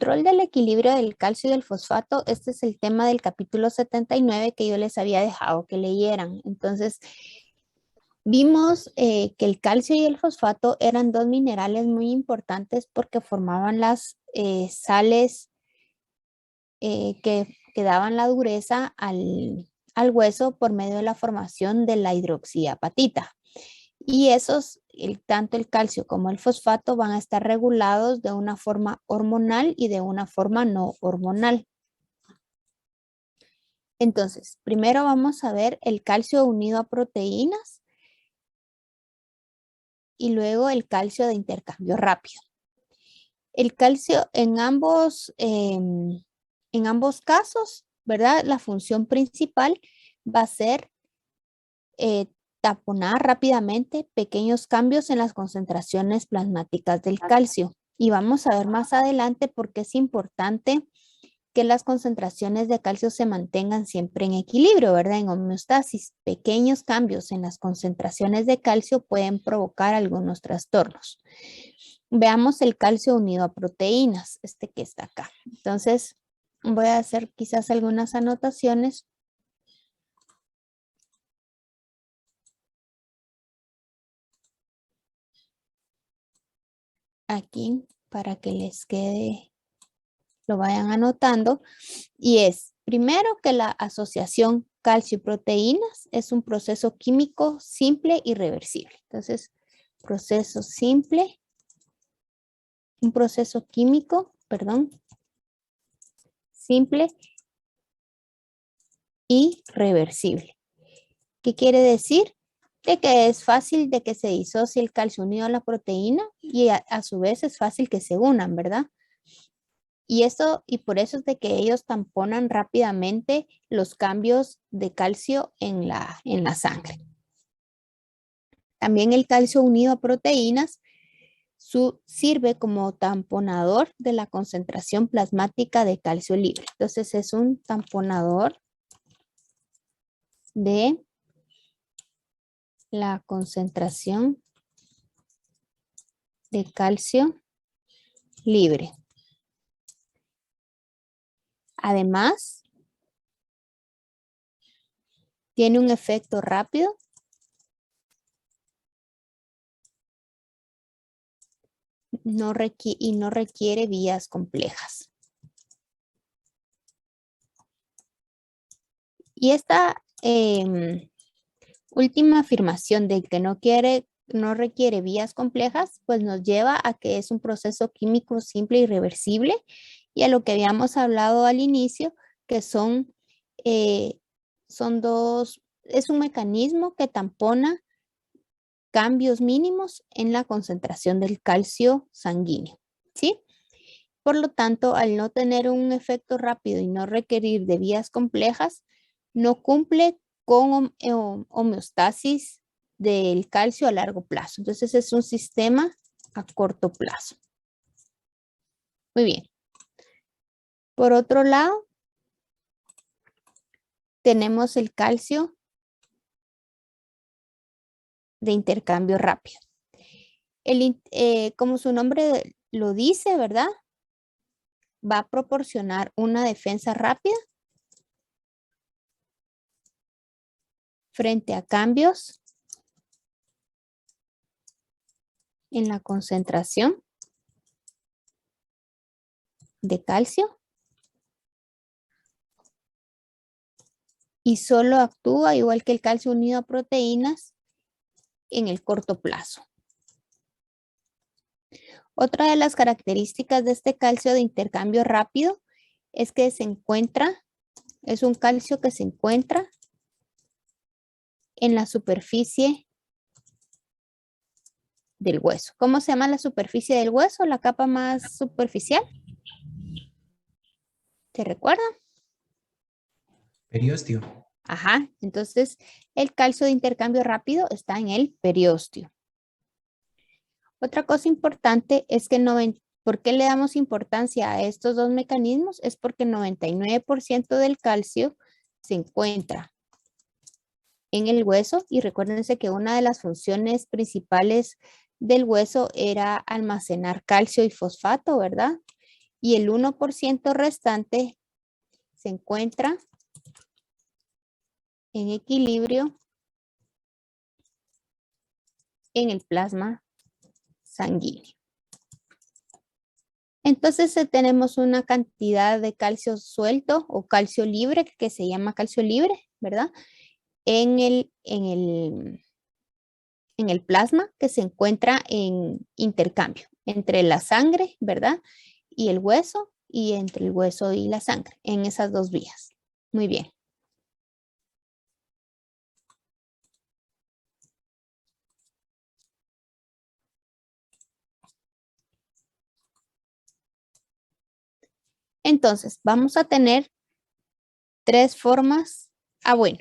control del equilibrio del calcio y del fosfato, este es el tema del capítulo 79 que yo les había dejado que leyeran. Entonces, vimos que el calcio y el fosfato eran dos minerales muy importantes porque formaban las sales que daban la dureza al hueso por medio de la formación de la hidroxiapatita. Y esos, tanto el calcio como el fosfato van a estar regulados de una forma hormonal y de una forma no hormonal. Entonces, primero vamos a ver el calcio unido a proteínas y luego el calcio de intercambio rápido. El calcio en ambos casos, ¿verdad? La función principal va a ser taponar rápidamente pequeños cambios en las concentraciones plasmáticas del calcio. Y vamos a ver más adelante por qué es importante que las concentraciones de calcio se mantengan siempre en equilibrio, ¿verdad? En homeostasis. Pequeños cambios en las concentraciones de calcio pueden provocar algunos trastornos. Veamos el calcio unido a proteínas, este que está acá. Entonces, voy a hacer quizás algunas anotaciones. Aquí para que les quede, lo vayan anotando. Y es, primero, que la asociación calcio y proteínas es un proceso químico simple y reversible. Entonces, proceso simple, un proceso químico, perdón, simple y reversible. ¿Qué quiere decir? De que es fácil de que se disocie el calcio unido a la proteína y a su vez es fácil que se unan, ¿verdad? Y por eso es de que ellos tamponan rápidamente los cambios de calcio en la sangre. También el calcio unido a proteínas sirve como tamponador de la concentración plasmática de calcio libre. Entonces es un tamponador de la concentración de calcio libre. Además, tiene un efecto rápido y no requiere vías complejas. Y esta última afirmación de que no requiere vías complejas, pues nos lleva a que es un proceso químico simple y reversible y a lo que habíamos hablado al inicio, que es un mecanismo que tampona cambios mínimos en la concentración del calcio sanguíneo, ¿sí? Por lo tanto, al no tener un efecto rápido y no requerir de vías complejas, no cumple con homeostasis del calcio a largo plazo. Entonces es un sistema a corto plazo. Muy bien. Por otro lado, tenemos el calcio de intercambio rápido. Como su nombre lo dice, ¿verdad? Va a proporcionar una defensa rápida frente a cambios en la concentración de calcio y solo actúa igual que el calcio unido a proteínas en el corto plazo. Otra de las características de este calcio de intercambio rápido es que es un calcio que se encuentra en la superficie del hueso. ¿Cómo se llama la superficie del hueso? La capa más superficial. ¿Se recuerda? Periósteo. Ajá, entonces el calcio de intercambio rápido está en el periósteo. Otra cosa importante es que ¿por qué le damos importancia a estos dos mecanismos? Es porque el 99% del calcio se encuentra en el hueso y recuérdense que una de las funciones principales del hueso era almacenar calcio y fosfato, ¿verdad? y el 1% restante se encuentra en equilibrio en el plasma sanguíneo. Entonces tenemos una cantidad de calcio suelto o calcio libre, que se llama calcio libre, ¿verdad? En el plasma, que se encuentra en intercambio entre la sangre, ¿verdad? Y el hueso, y entre el hueso y la sangre, en esas dos vías. Muy bien. Entonces, vamos a tener tres formas. Bueno,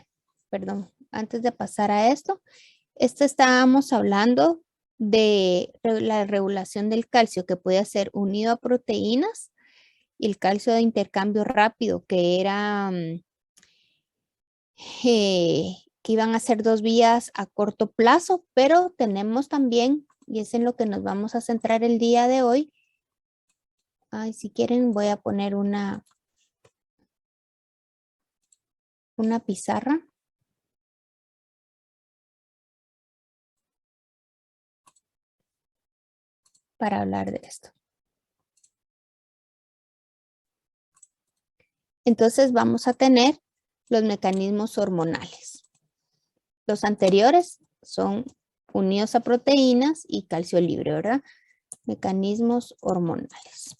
perdón, antes de pasar a esto, estábamos hablando de la regulación del calcio que puede ser unido a proteínas y el calcio de intercambio rápido que era que iban a ser dos vías a corto plazo, pero tenemos también, y es en lo que nos vamos a centrar el día de hoy. Ay, si quieren voy a poner una pizarra para hablar de esto. Entonces vamos a tener los mecanismos hormonales. Los anteriores son unidos a proteínas y calcio libre, ¿verdad? Mecanismos hormonales.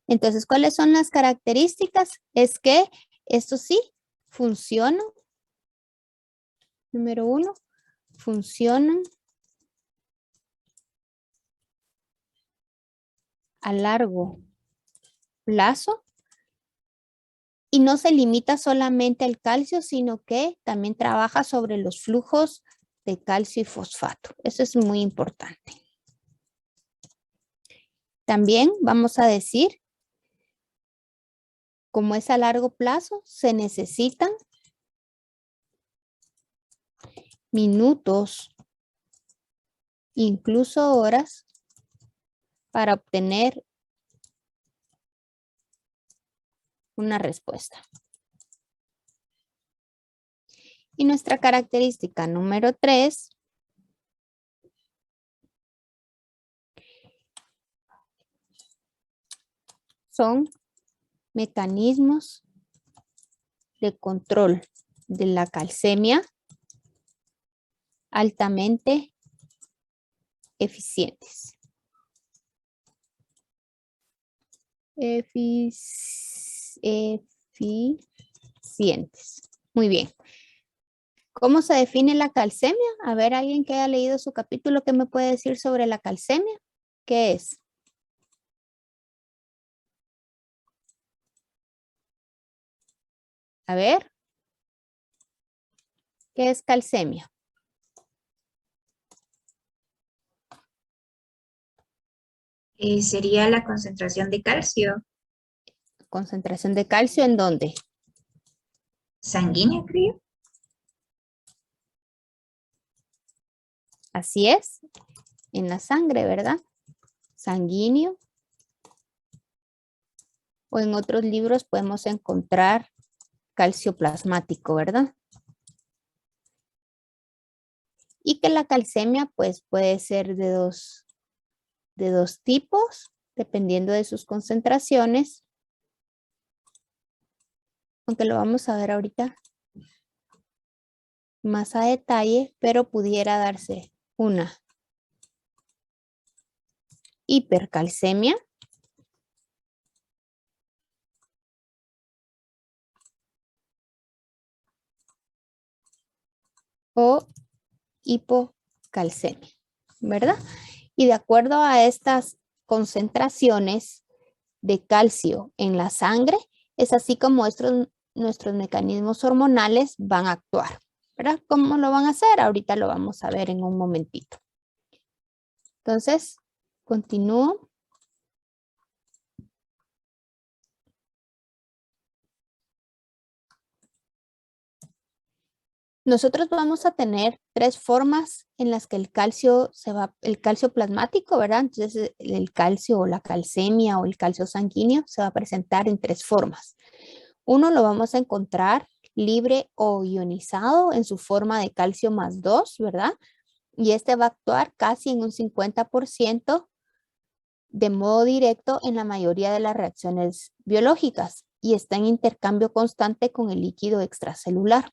Entonces, ¿cuáles son las características? Es que esto sí funciona. Número 1, funcionan a largo plazo y no se limita solamente al calcio, sino que también trabaja sobre los flujos de calcio y fosfato. Eso es muy importante. También vamos a decir, como es a largo plazo, se necesitan minutos, incluso horas, para obtener una respuesta. Y nuestra característica número 3 son mecanismos de control de la calcemia altamente eficientes. Eficientes. Muy bien. ¿Cómo se define la calcemia? A ver, alguien que haya leído su capítulo, ¿qué me puede decir sobre la calcemia? ¿Qué es? A ver. ¿Qué es calcemia? Sería la concentración de calcio ¿Concentración de calcio en dónde? sanguínea, creo. Así es, en la sangre, ¿verdad? Sanguíneo. O en otros libros podemos encontrar calcio plasmático, ¿verdad? Y que la calcemia pues puede ser de dos tipos, dependiendo de sus concentraciones. Aunque lo vamos a ver ahorita más a detalle, pero pudiera darse una hipercalcemia o hipocalcemia, ¿verdad? Y de acuerdo a estas concentraciones de calcio en la sangre, es así como nuestros mecanismos hormonales van a actuar, ¿verdad? ¿Cómo lo van a hacer? Ahorita lo vamos a ver en un momentito. Entonces, continúo. Nosotros vamos a tener tres formas en las que el calcio el calcio plasmático, ¿verdad? Entonces el calcio o la calcemia o el calcio sanguíneo se va a presentar en tres formas. Uno lo vamos a encontrar libre o ionizado en su forma de calcio más 2, ¿verdad? Y este va a actuar casi en un 50% de modo directo en la mayoría de las reacciones biológicas y está en intercambio constante con el líquido extracelular.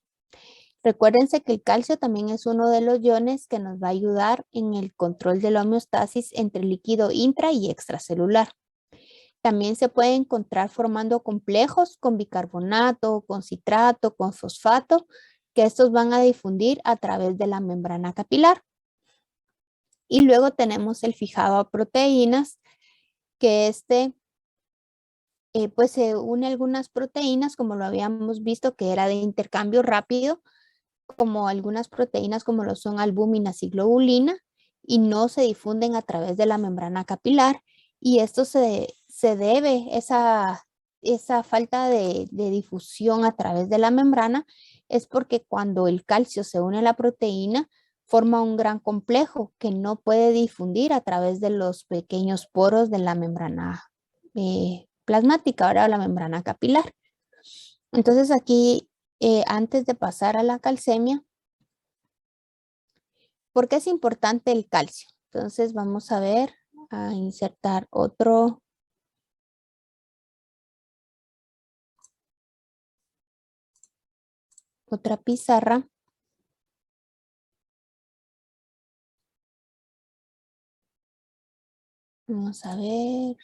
Recuérdense que el calcio también es uno de los iones que nos va a ayudar en el control de la homeostasis entre el líquido intra y extracelular. También se puede encontrar formando complejos con bicarbonato, con citrato, con fosfato, que estos van a difundir a través de la membrana capilar. Y luego tenemos el fijado a proteínas, que pues se une a algunas proteínas, como lo habíamos visto, que era de intercambio rápido, como algunas proteínas como lo son albúminas y globulina, y no se difunden a través de la membrana capilar. Y esto se debe, esa falta de difusión a través de la membrana, es porque cuando el calcio se une a la proteína, forma un gran complejo que no puede difundir a través de los pequeños poros de la membrana plasmática, ahora la membrana capilar. Entonces aquí, antes de pasar a la calcemia, ¿por qué es importante el calcio? Entonces vamos a ver, a insertar otra pizarra. Vamos a ver.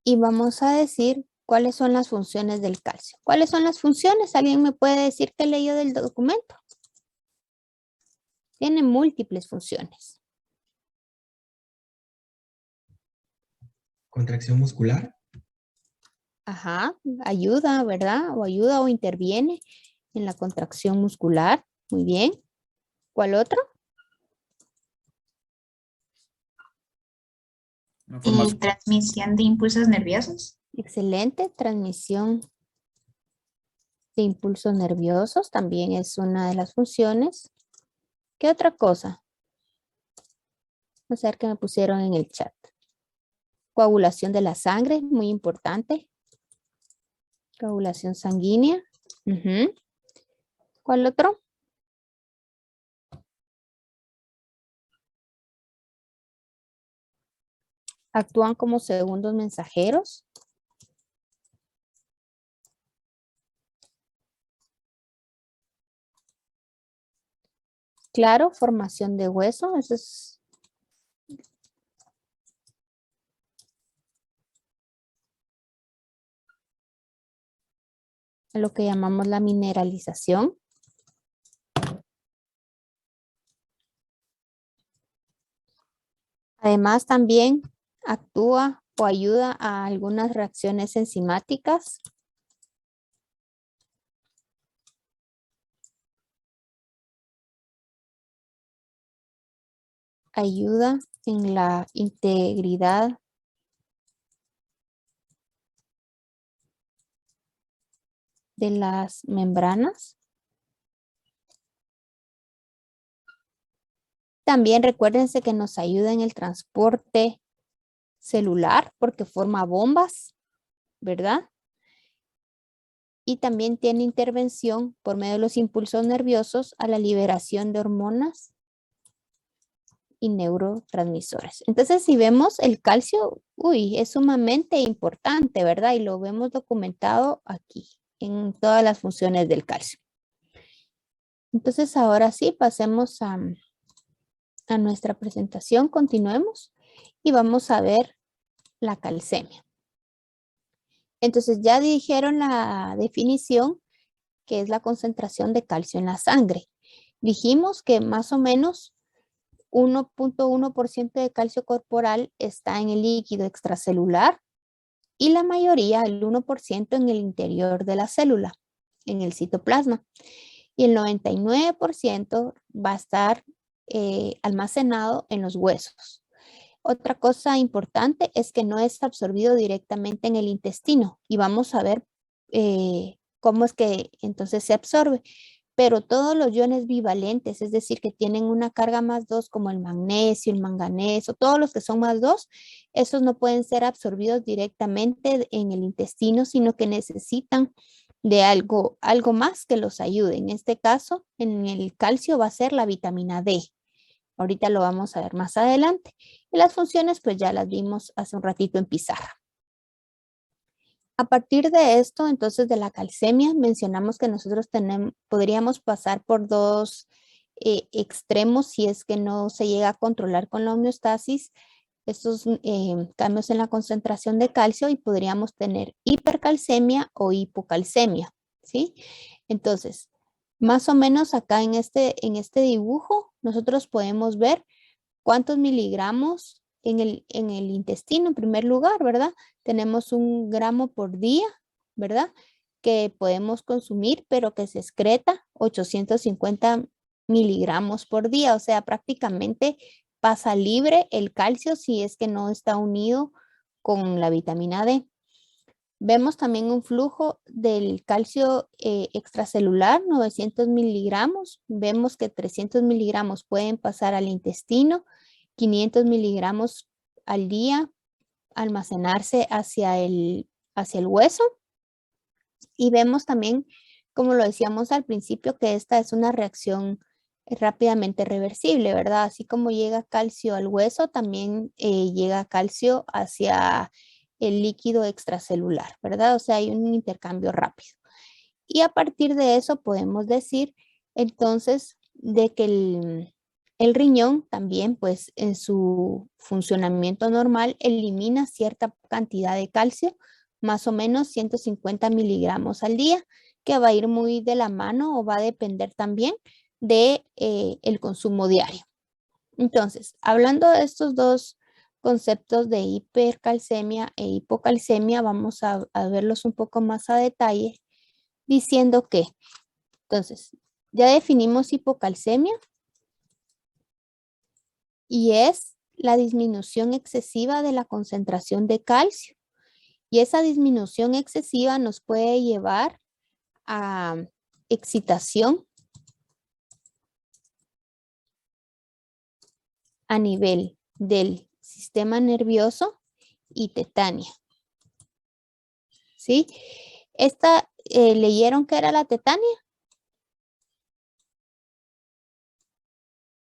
Y vamos a decir cuáles son las funciones del calcio. ¿Cuáles son las funciones? ¿Alguien me puede decir qué leyó del documento? Tiene múltiples funciones. Contracción muscular. Ajá, ayuda, ¿verdad? O ayuda o interviene en la contracción muscular. Muy bien. ¿Cuál otro? Y transmisión de impulsos nerviosos. Excelente. Transmisión de impulsos nerviosos también es una de las funciones. ¿Qué otra cosa? Vamos a ver qué me pusieron en el chat. Coagulación de la sangre, muy importante. Coagulación sanguínea. ¿Cuál otro? Actúan como segundos mensajeros. Claro, formación de hueso. Eso es lo que llamamos la mineralización. Además, también actúa o ayuda a algunas reacciones enzimáticas. Ayuda en la integridad de las membranas. También recuérdense que nos ayuda en el transporte celular porque forma bombas, ¿verdad? Y también tiene intervención por medio de los impulsos nerviosos a la liberación de hormonas y neurotransmisores. Entonces, si vemos el calcio, es sumamente importante, ¿verdad? Y lo vemos documentado aquí en todas las funciones del calcio. Entonces, ahora sí, pasemos a nuestra presentación, continuemos y vamos a ver la calcemia. Entonces, ya dijeron la definición, que es la concentración de calcio en la sangre. Dijimos que más o menos 1.1% de calcio corporal está en el líquido extracelular y la mayoría, el 1%, en el interior de la célula, en el citoplasma. Y el 99% va a estar almacenado en los huesos. Otra cosa importante es que no es absorbido directamente en el intestino y vamos a ver cómo es que entonces se absorbe. Pero todos los iones bivalentes, es decir, que tienen una carga más 2 como el magnesio, el manganeso, todos los que son más 2, esos no pueden ser absorbidos directamente en el intestino, sino que necesitan de algo más que los ayude. En este caso, en el calcio va a ser la vitamina D. Ahorita lo vamos a ver más adelante. Y las funciones, pues ya las vimos hace un ratito en pizarra. A partir de esto, entonces de la calcemia, mencionamos que nosotros podríamos pasar por dos extremos si es que no se llega a controlar con la homeostasis estos cambios en la concentración de calcio y podríamos tener hipercalcemia o hipocalcemia, ¿sí? Entonces, más o menos acá en este dibujo, nosotros podemos ver cuántos miligramos en el intestino, en primer lugar, ¿verdad? Tenemos 1 gramo por día, ¿verdad? Que podemos consumir, pero que se excreta 850 miligramos por día, o sea, prácticamente pasa libre el calcio si es que no está unido con la vitamina D. Vemos también un flujo del calcio extracelular, 900 miligramos. Vemos que 300 miligramos pueden pasar al intestino, 500 miligramos al día almacenarse hacia el hueso. Y vemos también, como lo decíamos al principio, que esta es una reacción rápidamente reversible, ¿verdad? Así como llega calcio al hueso, también llega calcio hacia el líquido extracelular, ¿verdad? O sea, hay un intercambio rápido. Y a partir de eso podemos decir entonces de que el riñón también, pues en su funcionamiento normal, elimina cierta cantidad de calcio, más o menos 150 miligramos al día, que va a ir muy de la mano o va a depender también de el consumo diario. Entonces, hablando de estos dos conceptos de hipercalcemia e hipocalcemia, vamos a verlos un poco más a detalle, diciendo que, entonces, ya definimos hipocalcemia y es la disminución excesiva de la concentración de calcio. Y esa disminución excesiva nos puede llevar a excitación a nivel del sistema nervioso y tetania. ¿Sí? Esta, ¿leyeron qué era la tetania?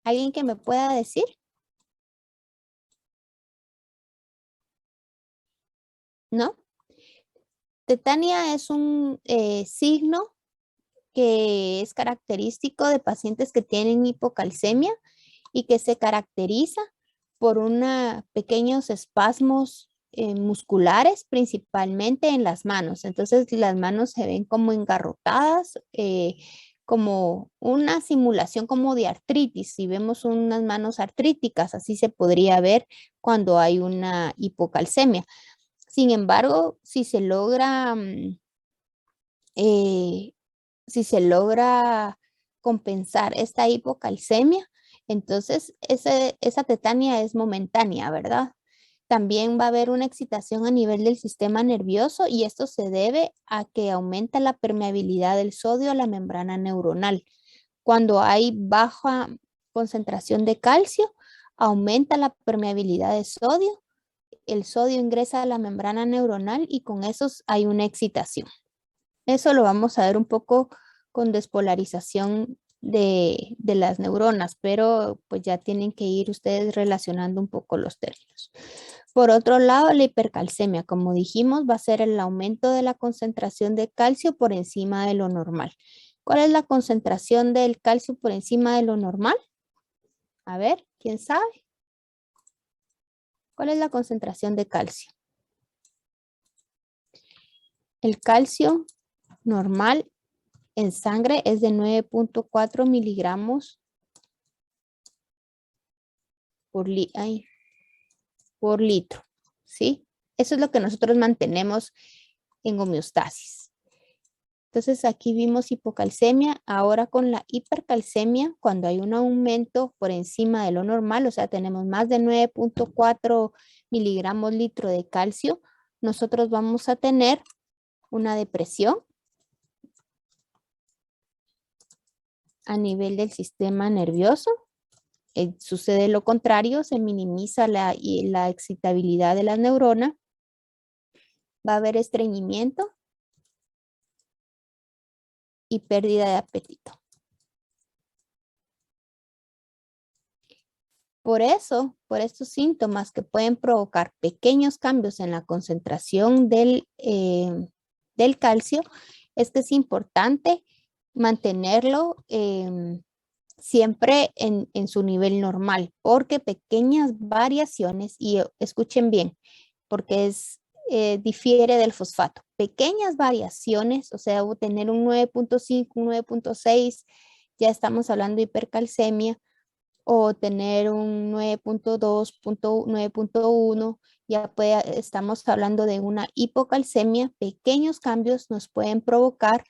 ¿Alguien que me pueda decir? ¿No? Tetania es un signo que es característico de pacientes que tienen hipocalcemia y que se caracteriza por pequeños espasmos musculares, principalmente en las manos. Entonces las manos se ven como engarrotadas, como una simulación como de artritis. Si vemos unas manos artríticas, así se podría ver cuando hay una hipocalcemia. Sin embargo, eh, si se logra compensar esta hipocalcemia, entonces esa tetania es momentánea, ¿verdad? También va a haber una excitación a nivel del sistema nervioso y esto se debe a que aumenta la permeabilidad del sodio a la membrana neuronal. Cuando hay baja concentración de calcio, aumenta la permeabilidad de sodio, el sodio ingresa a la membrana neuronal y con eso hay una excitación. Eso lo vamos a ver un poco con despolarización de las neuronas, pero pues ya tienen que ir ustedes relacionando un poco los términos. Por otro lado, la hipercalcemia, como dijimos, va a ser el aumento de la concentración de calcio por encima de lo normal. ¿Cuál es la concentración del calcio por encima de lo normal? A ver, ¿quién sabe? ¿Cuál es la concentración de calcio? El calcio normal en sangre es de 9.4 miligramos por litro, ¿sí? Eso es lo que nosotros mantenemos en homeostasis. Entonces aquí vimos hipocalcemia. Ahora con la hipercalcemia, cuando hay un aumento por encima de lo normal, o sea, tenemos más de 9.4 miligramos litro de calcio, nosotros vamos a tener una depresión a nivel del sistema nervioso. Sucede lo contrario, se minimiza la excitabilidad de las neuronas. Va a haber estreñimiento y pérdida de apetito. Por eso, por estos síntomas que pueden provocar pequeños cambios en la concentración del calcio, es que es importante mantenerlo siempre en su nivel normal, porque pequeñas variaciones, y escuchen bien, porque difiere del fosfato. Pequeñas variaciones, o sea, tener un 9.5, un 9.6, ya estamos hablando de hipercalcemia, o tener un 9.2, 9.1, ya estamos hablando de una hipocalcemia. Pequeños cambios nos pueden provocar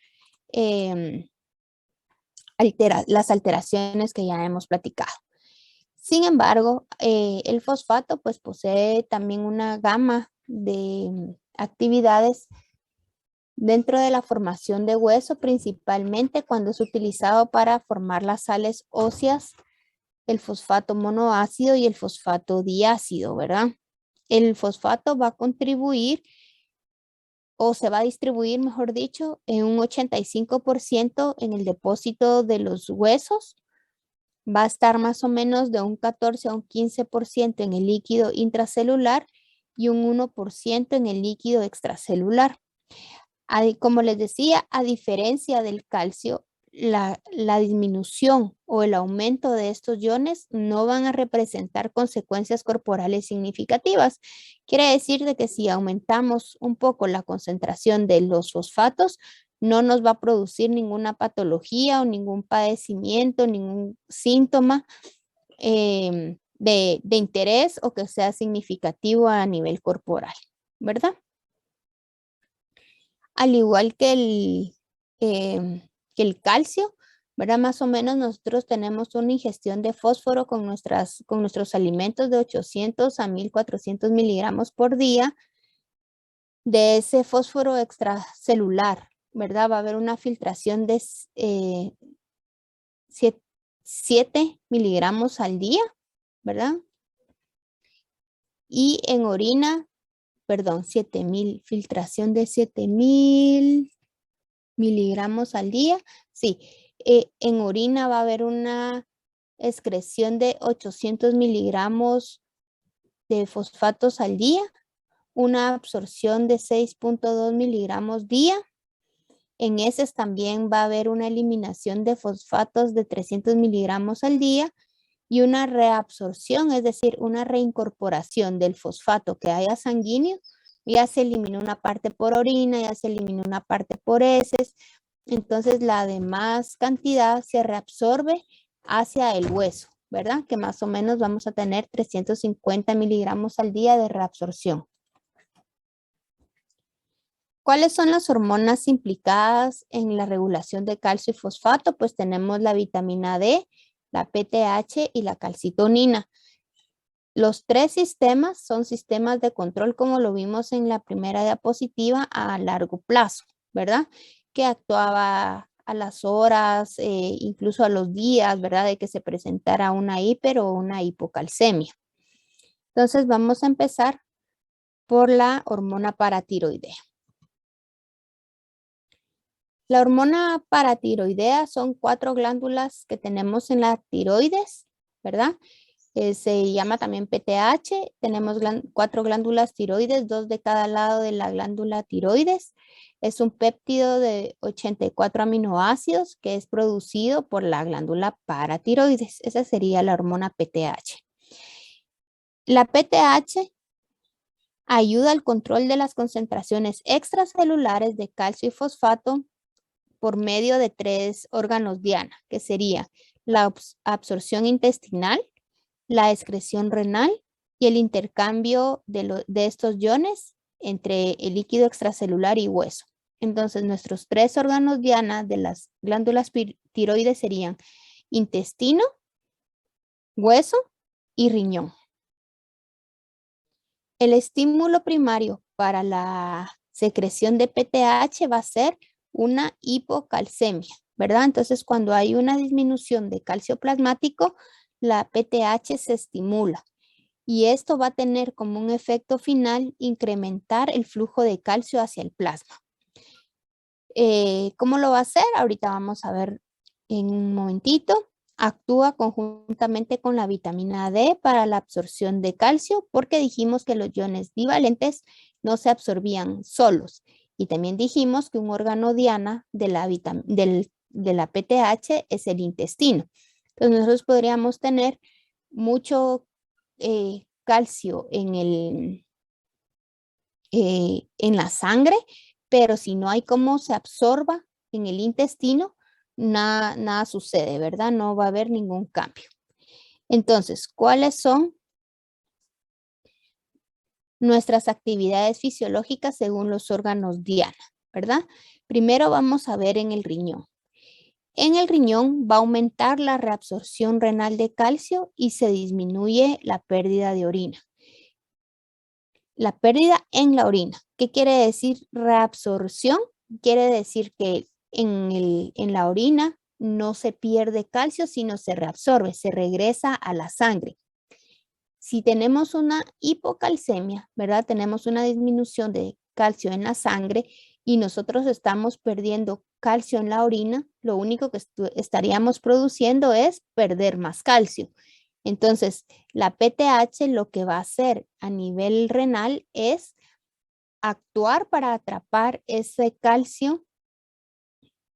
las alteraciones que ya hemos platicado. Sin embargo, el fosfato pues posee también una gama de actividades dentro de la formación de hueso, principalmente cuando es utilizado para formar las sales óseas, el fosfato monoácido y el fosfato diácido, ¿verdad? El fosfato va a contribuir o se va a distribuir, mejor dicho, en un 85% en el depósito de los huesos. Va a estar más o menos de un 14 a un 15% en el líquido intracelular y un 1% en el líquido extracelular. Como les decía, a diferencia del calcio, la disminución o el aumento de estos iones no van a representar consecuencias corporales significativas. Quiere decir de que si aumentamos un poco la concentración de los fosfatos, no nos va a producir ninguna patología o ningún padecimiento, ningún síntoma de interés o que sea significativo a nivel corporal, ¿verdad? Al igual que el calcio, ¿verdad? Más o menos nosotros tenemos una ingestión de fósforo con nuestros alimentos de 800 a 1400 miligramos por día de ese fósforo extracelular, ¿verdad? Va a haber una filtración de 7 miligramos al día, ¿verdad? Y en orina, perdón, 7000, filtración de 7000 miligramos al día. Sí, en orina va a haber una excreción de 800 miligramos de fosfatos al día, una absorción de 6.2 miligramos día. En heces también va a haber una eliminación de fosfatos de 300 miligramos al día y una reabsorción, es decir, una reincorporación del fosfato que haya sanguíneo. Ya se eliminó una parte por orina, ya se eliminó una parte por heces. Entonces la demás cantidad se reabsorbe hacia el hueso, ¿verdad? Que más o menos vamos a tener 350 miligramos al día de reabsorción. ¿Cuáles son las hormonas implicadas en la regulación de calcio y fosfato? Pues tenemos la vitamina D, la PTH y la calcitonina. Los tres sistemas son sistemas de control, como lo vimos en la primera diapositiva, a largo plazo, ¿verdad? Que actuaba a las horas, incluso a los días, ¿verdad? De que se presentara una hiper o una hipocalcemia. Entonces vamos a empezar por la hormona paratiroidea. La hormona paratiroidea son 4 glándulas que tenemos en la tiroides, ¿verdad? Se llama también PTH. Tenemos 4 glándulas tiroides, 2 de cada lado de la glándula tiroides. Es un péptido de 84 aminoácidos que es producido por la glándula paratiroides. Esa sería la hormona PTH. La PTH ayuda al control de las concentraciones extracelulares de calcio y fosfato por medio de 3 órganos diana, que sería la absorción intestinal, la excreción renal y el intercambio de estos iones entre el líquido extracelular y hueso. Entonces, nuestros 3 órganos diana de las glándulas tiroides serían intestino, hueso y riñón. El estímulo primario para la secreción de PTH va a ser una hipocalcemia, ¿verdad? Entonces, cuando hay una disminución de calcio plasmático, la PTH se estimula. Y esto va a tener como un efecto final incrementar el flujo de calcio hacia el plasma. ¿Cómo lo va a hacer? Ahorita vamos a ver en un momentito. Actúa conjuntamente con la vitamina D para la absorción de calcio porque dijimos que los iones divalentes no se absorbían solos. Y también dijimos que un órgano diana de la PTH es el intestino. Entonces nosotros podríamos tener mucho calcio en la sangre, pero si no hay cómo se absorba en el intestino, nada sucede, ¿verdad? No va a haber ningún cambio. Entonces, ¿cuáles son nuestras actividades fisiológicas según los órganos diana, ¿verdad? Primero vamos a ver en el riñón. En el riñón va a aumentar la reabsorción renal de calcio y se disminuye la pérdida de orina. La pérdida en la orina. ¿Qué quiere decir reabsorción? Quiere decir que en la orina no se pierde calcio, sino se reabsorbe, se regresa a la sangre. Si tenemos una hipocalcemia, ¿verdad? Tenemos una disminución de calcio en la sangre y nosotros estamos perdiendo calcio en la orina, lo único que estaríamos produciendo es perder más calcio. Entonces, la PTH lo que va a hacer a nivel renal es actuar para atrapar ese calcio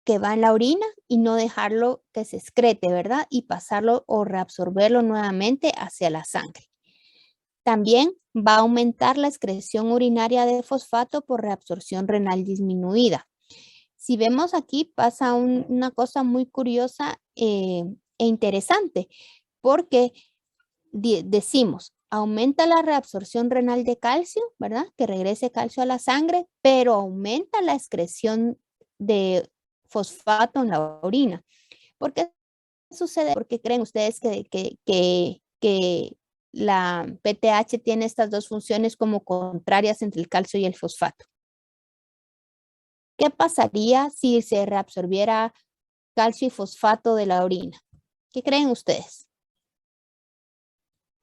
que va en la orina y no dejarlo que se excrete, ¿verdad? Y pasarlo o reabsorberlo nuevamente hacia la sangre. También va a aumentar la excreción urinaria de fosfato por reabsorción renal disminuida. Si vemos aquí pasa una cosa muy curiosa e interesante, porque decimos, aumenta la reabsorción renal de calcio, ¿verdad? Que regrese calcio a la sangre, pero aumenta la excreción de fosfato en la orina. ¿Por qué sucede? ¿Por qué creen ustedes que la PTH tiene estas dos funciones como contrarias entre el calcio y el fosfato? ¿Qué pasaría si se reabsorbiera calcio y fosfato de la orina? ¿Qué creen ustedes?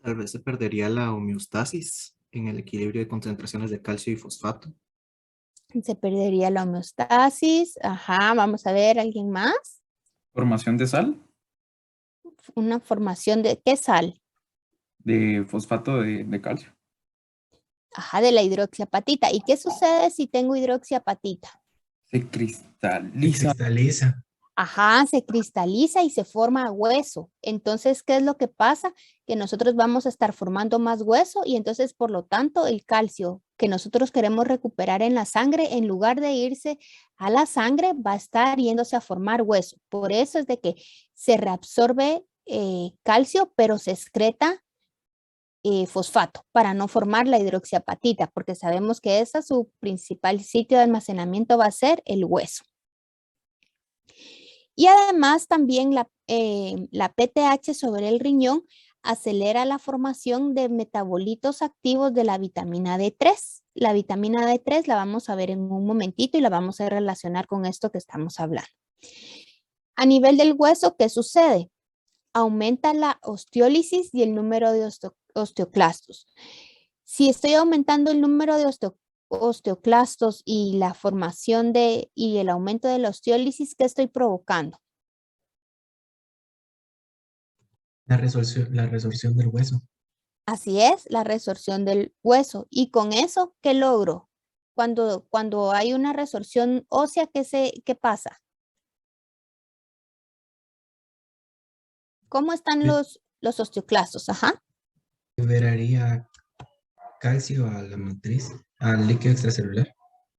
Tal vez se perdería la homeostasis en el equilibrio de concentraciones de calcio y fosfato. Se perdería la homeostasis. Ajá, vamos a ver, ¿alguien más? Formación de sal, Una formación de, ¿qué sal? de fosfato de calcio. Ajá, de la hidroxiapatita. ¿Y qué sucede si tengo hidroxiapatita? Se cristaliza. Ajá, se cristaliza y se forma hueso. Entonces, ¿qué es lo que pasa? Que nosotros vamos a estar formando más hueso y entonces, por lo tanto, el calcio que nosotros queremos recuperar en la sangre, en lugar de irse a la sangre, va a estar yéndose a formar hueso. Por eso es de que se reabsorbe calcio, pero se excreta fosfato para no formar la hidroxiapatita, porque sabemos que esa su principal sitio de almacenamiento va a ser el hueso. Y además también la PTH sobre el riñón acelera la formación de metabolitos activos de la vitamina D3. La vitamina D3 la vamos a ver en un momentito y la vamos a relacionar con esto que estamos hablando. A nivel del hueso, ¿qué sucede? Aumenta la osteólisis y el número de osteoclastos. Si estoy aumentando el número de osteoclastos y la formación y el aumento de la osteólisis, ¿qué estoy provocando? La resorción del hueso. Así es, la resorción del hueso. Y con eso, ¿qué logro? Cuando hay una resorción ósea, ¿qué pasa? ¿Cómo están los osteoclastos? Ajá. Liberaría calcio a la matriz, al líquido extracelular.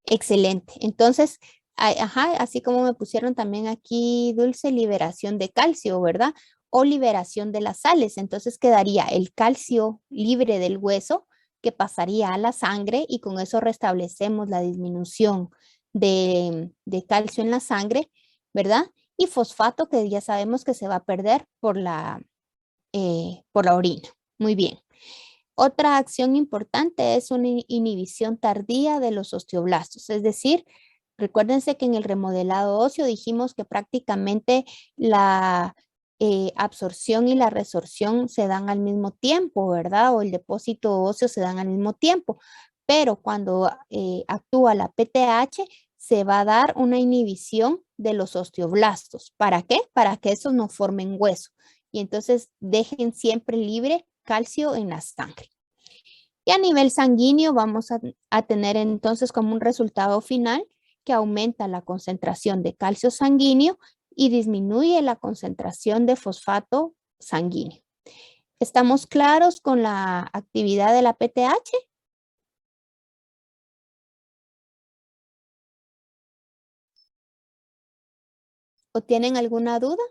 Excelente. Entonces, ajá, así como me pusieron también aquí, Dulce, liberación de calcio, ¿verdad? O liberación de las sales. Entonces quedaría el calcio libre del hueso que pasaría a la sangre y con eso restablecemos la disminución de calcio en la sangre, ¿verdad? Y fosfato que ya sabemos que se va a perder por la orina. Muy bien. Otra acción importante es una inhibición tardía de los osteoblastos, es decir, recuérdense que en el remodelado óseo dijimos que prácticamente la absorción y la resorción se dan al mismo tiempo, ¿verdad? O el depósito óseo se dan al mismo tiempo, pero cuando actúa la PTH se va a dar una inhibición de los osteoblastos. ¿Para qué? Para que esos no formen hueso y entonces dejen siempre libre calcio en la sangre. Y a nivel sanguíneo vamos a tener entonces como un resultado final que aumenta la concentración de calcio sanguíneo y disminuye la concentración de fosfato sanguíneo. ¿Estamos claros con la actividad de la PTH? ¿O tienen alguna duda?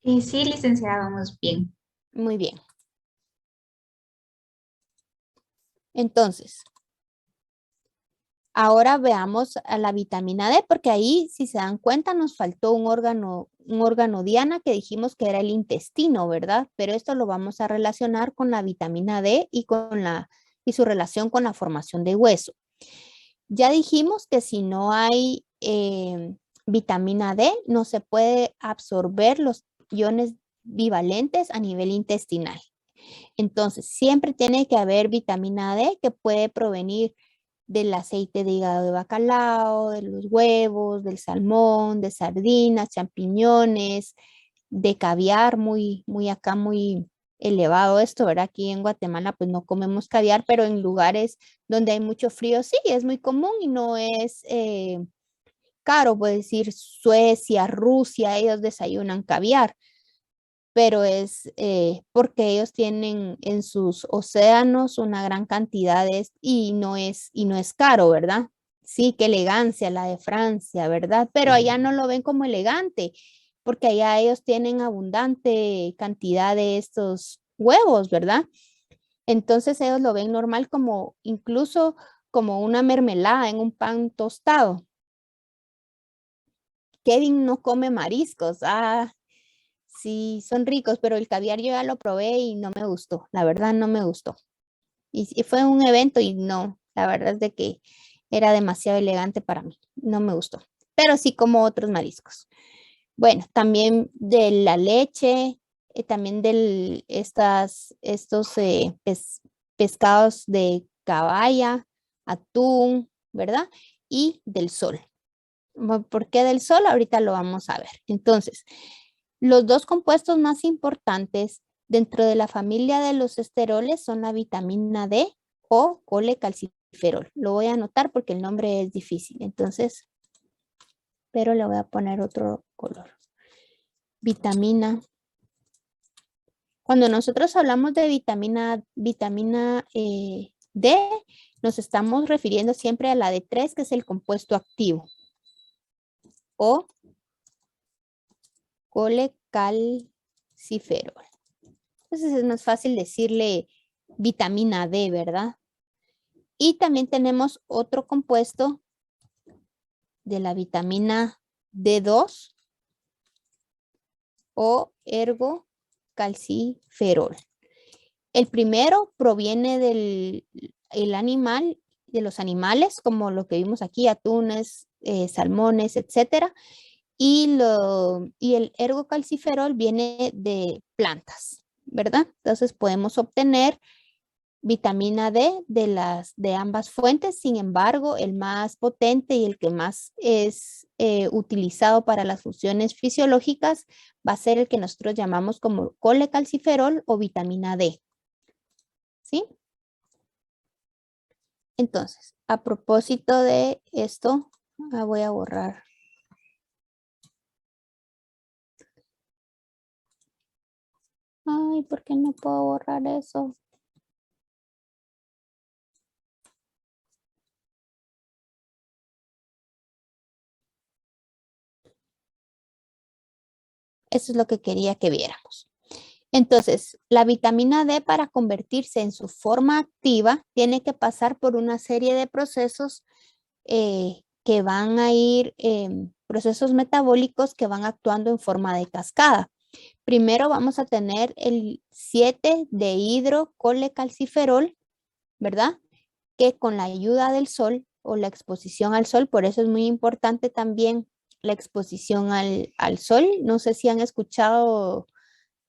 Sí, licenciada, vamos bien. Muy bien. Entonces, ahora veamos a la vitamina D, porque ahí, si se dan cuenta, nos faltó un órgano diana que dijimos que era el intestino, ¿verdad? Pero esto lo vamos a relacionar con la vitamina D y su relación con la formación de hueso. Ya dijimos que si no hay vitamina D, no se puede absorber los iones bivalentes a nivel intestinal. Entonces, siempre tiene que haber vitamina D que puede provenir del aceite de hígado de bacalao, de los huevos, del salmón, de sardinas, champiñones, de caviar, muy elevado esto, ¿verdad? Aquí en Guatemala pues no comemos caviar, pero en lugares donde hay mucho frío sí, es muy común y no es caro, puedes decir Suecia, Rusia, ellos desayunan caviar, pero es porque ellos tienen en sus océanos una gran cantidad y no es caro, ¿verdad? Sí, qué elegancia la de Francia, ¿verdad? Pero allá no lo ven como elegante, porque allá ellos tienen abundante cantidad de estos huevos, ¿verdad? Entonces ellos lo ven normal como incluso como una mermelada en un pan tostado. Kevin no come mariscos, sí, son ricos, pero el caviar yo ya lo probé y no me gustó, la verdad no me gustó. Y fue un evento y no, la verdad es de que era demasiado elegante para mí, no me gustó, pero sí como otros mariscos. Bueno, también de la leche, también de estos pescados de caballa, atún, ¿verdad? Y del sol. ¿Por qué del sol? Ahorita lo vamos a ver. Entonces, los dos compuestos más importantes dentro de la familia de los esteroles son la vitamina D o colecalciferol. Lo voy a anotar porque el nombre es difícil, entonces, pero le voy a poner otro color. Vitamina. Cuando nosotros hablamos de vitamina D, nos estamos refiriendo siempre a la D3, que es el compuesto activo. O colecalciferol. Entonces es más fácil decirle vitamina D, ¿verdad? Y también tenemos otro compuesto de la vitamina D2 o ergocalciferol. El primero proviene del animal, de los animales, como lo que vimos aquí, atunes, salmones, etcétera. Y el ergocalciferol viene de plantas, ¿verdad? Entonces podemos obtener vitamina D de ambas fuentes. Sin embargo, el más potente y el que más es utilizado para las funciones fisiológicas va a ser el que nosotros llamamos como colecalciferol o vitamina D. ¿Sí? Entonces, a propósito de esto, voy a borrar. Ay, ¿por qué no puedo borrar eso? Eso es lo que quería que viéramos. Entonces, la vitamina D para convertirse en su forma activa tiene que pasar por una serie de procesos que van a ir procesos metabólicos que van actuando en forma de cascada. Primero vamos a tener el 7-dehidrocolecalciferol, ¿verdad? Que con la ayuda del sol o la exposición al sol, por eso es muy importante también la exposición al sol. No sé si han escuchado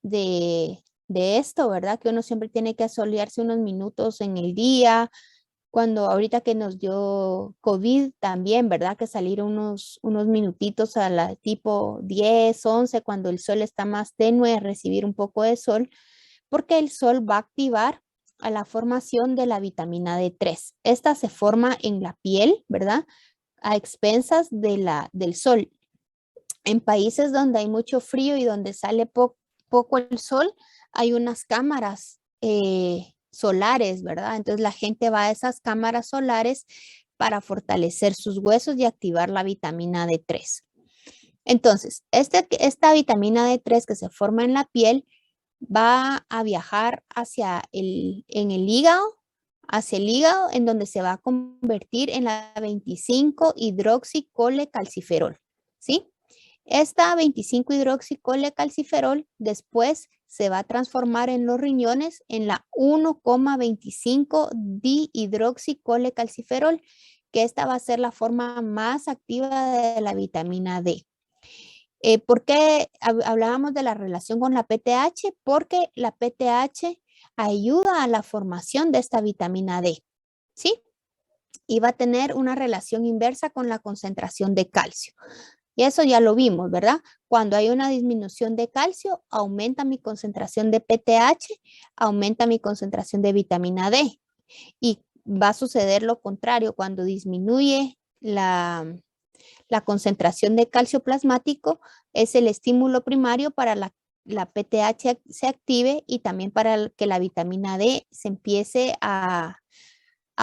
de esto, ¿verdad? Que uno siempre tiene que asolearse unos minutos en el día. Cuando ahorita que nos dio COVID también, ¿verdad? Que salir unos minutitos a la tipo 10, 11, cuando el sol está más tenue, a recibir un poco de sol, porque el sol va a activar a la formación de la vitamina D3. Esta se forma en la piel, ¿verdad? A expensas del sol. En países donde hay mucho frío y donde sale poco el sol, hay unas cámaras solares, ¿verdad? Entonces la gente va a esas cámaras solares para fortalecer sus huesos y activar la vitamina D3. Entonces, esta vitamina D3 que se forma en la piel va a viajar hacia el hígado, en donde se va a convertir en la 25-hidroxicolecalciferol, ¿sí? Esta 25-hidroxicolecalciferol después se va a transformar en los riñones en la 1,25-dihidroxicolecalciferol, que esta va a ser la forma más activa de la vitamina D. ¿Por qué hablábamos de la relación con la PTH? Porque la PTH ayuda a la formación de esta vitamina D, ¿sí? Y va a tener una relación inversa con la concentración de calcio. Y eso ya lo vimos, ¿verdad? Cuando hay una disminución de calcio, aumenta mi concentración de PTH, aumenta mi concentración de vitamina D. Y va a suceder lo contrario, cuando disminuye la concentración de calcio plasmático, es el estímulo primario para la PTH se active y también para que la vitamina D se empiece a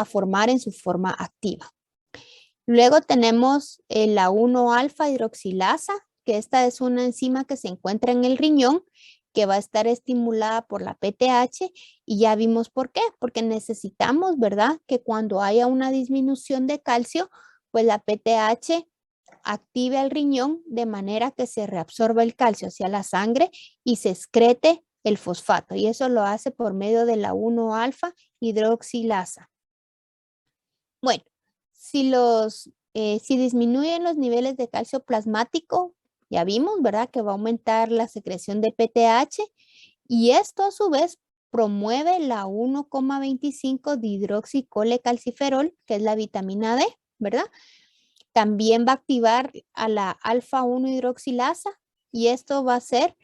formar en su forma activa. Luego tenemos la 1-alfa hidroxilasa, que esta es una enzima que se encuentra en el riñón, que va a estar estimulada por la PTH, y ya vimos por qué, porque necesitamos, ¿verdad? Que cuando haya una disminución de calcio, pues la PTH active al riñón de manera que se reabsorba el calcio hacia la sangre y se excrete el fosfato, y eso lo hace por medio de la 1-alfa hidroxilasa. Bueno, si disminuyen los niveles de calcio plasmático, ya vimos, ¿verdad? Que va a aumentar la secreción de PTH, y esto a su vez promueve la 1,25 dihidroxicolecalciferol, que es la vitamina D, ¿verdad? También va a activar a la alfa-1 hidroxilasa, y esto va a ser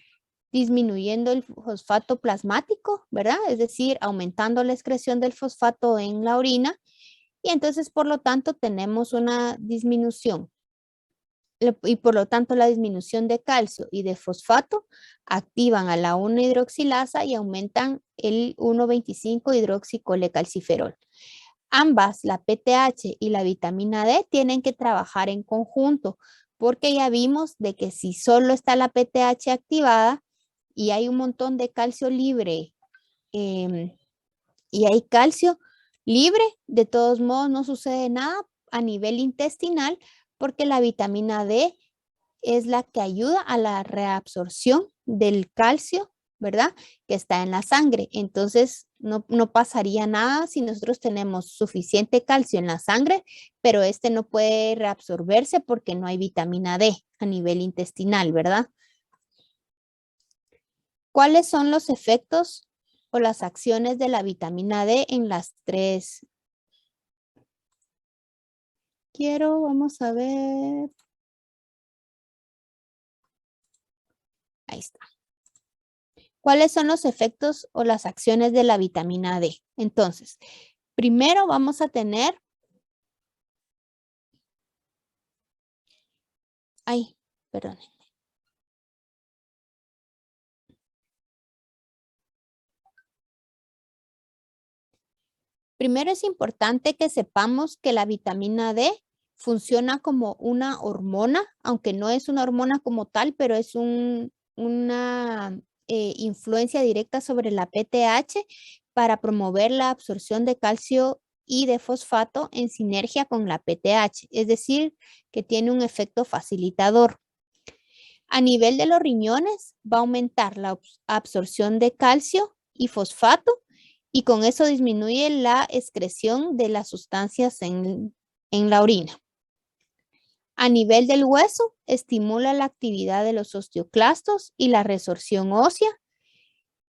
disminuyendo el fosfato plasmático, ¿verdad? Es decir, aumentando la excreción del fosfato en la orina. Y entonces, por lo tanto, tenemos una disminución. Y por lo tanto, la disminución de calcio y de fosfato activan a la 1-hidroxilasa y aumentan el 1,25-hidroxicolecalciferol. Ambas, la PTH y la vitamina D, tienen que trabajar en conjunto, porque ya vimos de que si solo está la PTH activada y hay un montón de calcio libre y hay calcio libre, de todos modos no sucede nada a nivel intestinal, porque la vitamina D es la que ayuda a la reabsorción del calcio, ¿verdad? Que está en la sangre. Entonces, no pasaría nada si nosotros tenemos suficiente calcio en la sangre, pero este no puede reabsorberse porque no hay vitamina D a nivel intestinal, ¿verdad? ¿Cuáles son los efectos o las acciones de la vitamina D en las tres? Vamos a ver. Ahí está. ¿Cuáles son los efectos o las acciones de la vitamina D? Entonces, primero vamos a tener. Ay, perdón. Primero es importante que sepamos que la vitamina D funciona como una hormona, aunque no es una hormona como tal, pero es una influencia directa sobre la PTH para promover la absorción de calcio y de fosfato en sinergia con la PTH, es decir, que tiene un efecto facilitador. A nivel de los riñones va a aumentar la absorción de calcio y fosfato y con eso disminuye la excreción de las sustancias en la orina. A nivel del hueso, estimula la actividad de los osteoclastos y la resorción ósea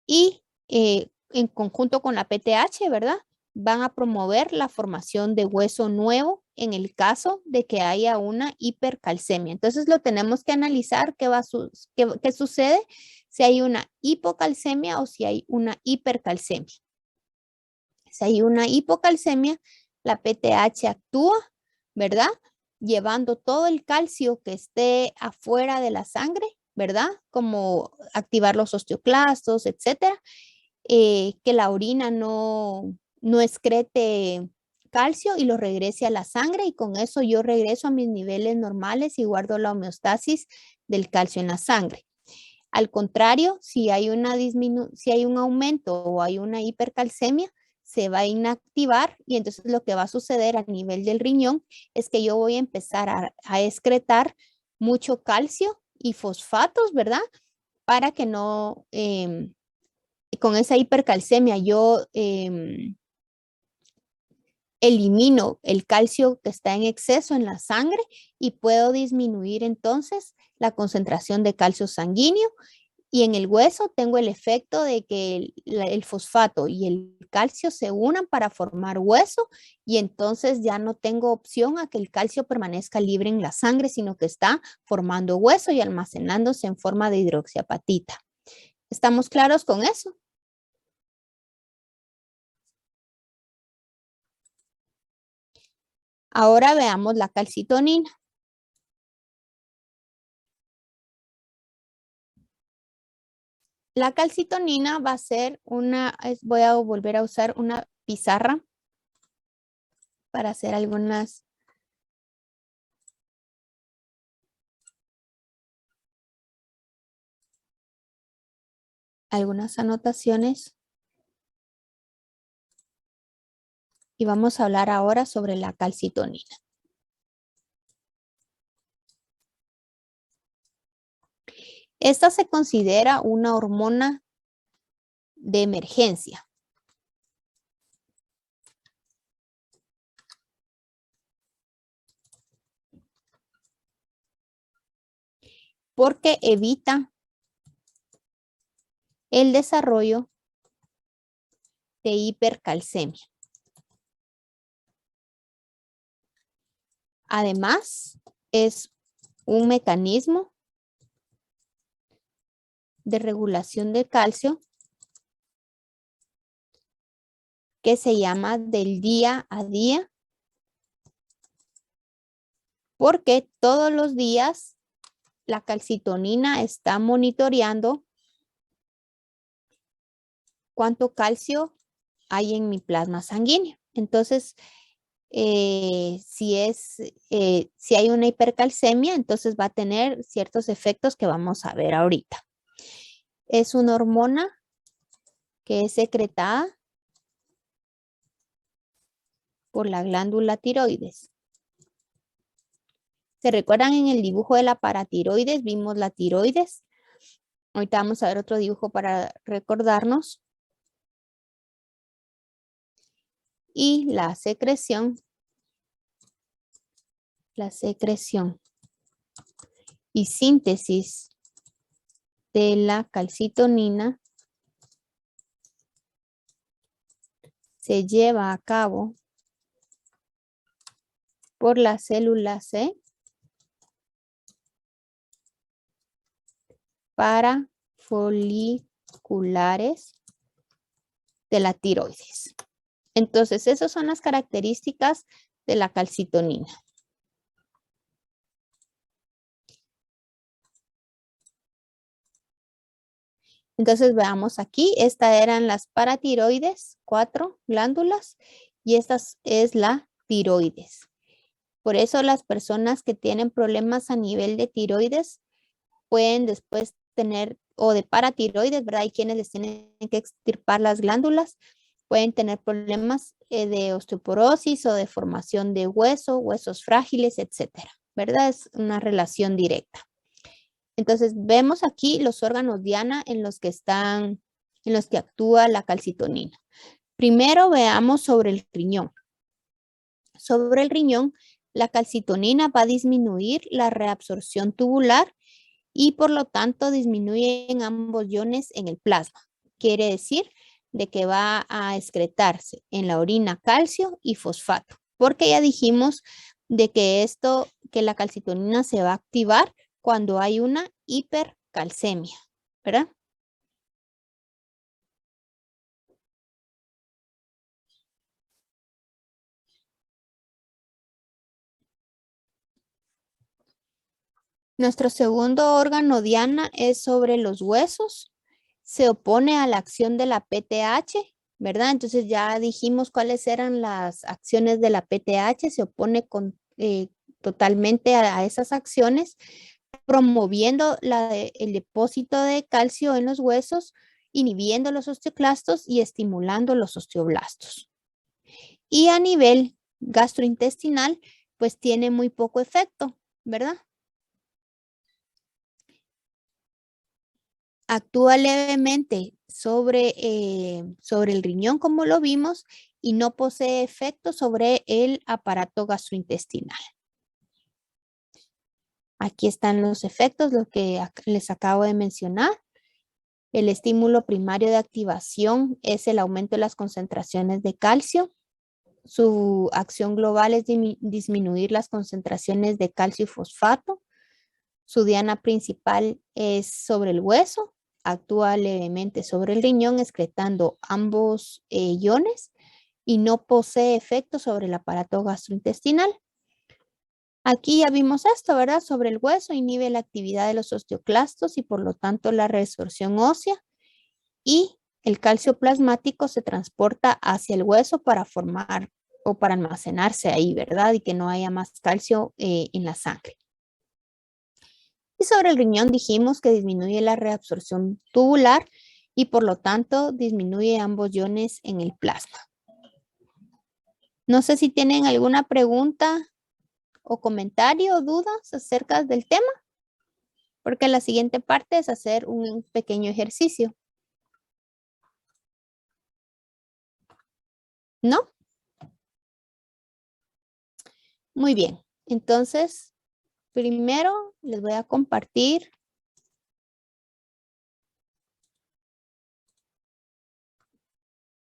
y en conjunto con la PTH, ¿verdad? Van a promover la formación de hueso nuevo en el caso de que haya una hipercalcemia. Entonces lo tenemos que analizar qué sucede si hay una hipocalcemia o si hay una hipercalcemia. Si hay una hipocalcemia, la PTH actúa, ¿verdad? Llevando todo el calcio que esté afuera de la sangre, ¿verdad? Como activar los osteoclastos, etcétera. Que la orina no excrete calcio y lo regrese a la sangre y con eso yo regreso a mis niveles normales y guardo la homeostasis del calcio en la sangre. Al contrario, si hay un aumento o hay una hipercalcemia, se va a inactivar y entonces lo que va a suceder a nivel del riñón es que yo voy a empezar a excretar mucho calcio y fosfatos, ¿verdad? Para que no, con esa hipercalcemia yo elimino el calcio que está en exceso en la sangre y puedo disminuir entonces la concentración de calcio sanguíneo. Y en el hueso tengo el efecto de que el fosfato y el calcio se unan para formar hueso y entonces ya no tengo opción a que el calcio permanezca libre en la sangre, sino que está formando hueso y almacenándose en forma de hidroxiapatita. ¿Estamos claros con eso? Ahora veamos la calcitonina. La calcitonina va a ser voy a volver a usar una pizarra para hacer algunas anotaciones. Y vamos a hablar ahora sobre la calcitonina. Esta se considera una hormona de emergencia. Porque evita el desarrollo de hipercalcemia. Además, es un mecanismo de regulación de calcio que se llama del día a día, porque todos los días la calcitonina está monitoreando cuánto calcio hay en mi plasma sanguíneo. Entonces, si hay una hipercalcemia, entonces va a tener ciertos efectos que vamos a ver ahorita. Es una hormona que es secretada por la glándula tiroides. ¿Se recuerdan en el dibujo de la paratiroides? Vimos la tiroides. Ahorita vamos a ver otro dibujo para recordarnos. Y la secreción y síntesis de la calcitonina se lleva a cabo por la célula C parafoliculares de la tiroides. Entonces, esas son las características de la calcitonina. Entonces, veamos aquí, estas eran las paratiroides, 4 glándulas, y esta es la tiroides. Por eso las personas que tienen problemas a nivel de tiroides pueden después tener, o de paratiroides, ¿verdad? Hay quienes les tienen que extirpar las glándulas pueden tener problemas de osteoporosis o de formación de hueso, huesos frágiles, etcétera, ¿verdad? Es una relación directa. Entonces, vemos aquí los órganos diana en los que actúa la calcitonina. Primero veamos sobre el riñón. Sobre el riñón, la calcitonina va a disminuir la reabsorción tubular y por lo tanto disminuyen ambos iones en el plasma. Quiere decir de que va a excretarse en la orina calcio y fosfato, porque ya dijimos de que la calcitonina se va a activar cuando hay una hipercalcemia, ¿verdad? Nuestro segundo órgano diana es sobre los huesos. Se opone a la acción de la PTH, ¿verdad? Entonces ya dijimos cuáles eran las acciones de la PTH. Se opone totalmente a esas acciones, promoviendo el depósito de calcio en los huesos, inhibiendo los osteoclastos y estimulando los osteoblastos. Y a nivel gastrointestinal, pues tiene muy poco efecto, ¿verdad? Actúa levemente sobre el riñón, como lo vimos, y no posee efecto sobre el aparato gastrointestinal. Aquí están los efectos, lo que les acabo de mencionar. El estímulo primario de activación es el aumento de las concentraciones de calcio. Su acción global es disminuir las concentraciones de calcio y fosfato. Su diana principal es sobre el hueso. Actúa levemente sobre el riñón, excretando ambos iones y no posee efecto sobre el aparato gastrointestinal. Aquí ya vimos esto, ¿verdad? Sobre el hueso inhibe la actividad de los osteoclastos y por lo tanto la resorción ósea, y el calcio plasmático se transporta hacia el hueso para formar o para almacenarse ahí, ¿verdad? Y que no haya más calcio en la sangre. Y sobre el riñón dijimos que disminuye la reabsorción tubular y por lo tanto disminuye ambos iones en el plasma. No sé si tienen alguna pregunta o comentario o dudas acerca del tema, porque la siguiente parte es hacer un pequeño ejercicio. ¿No? Muy bien. Entonces, primero les voy a compartir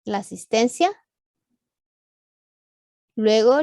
la asistencia. Luego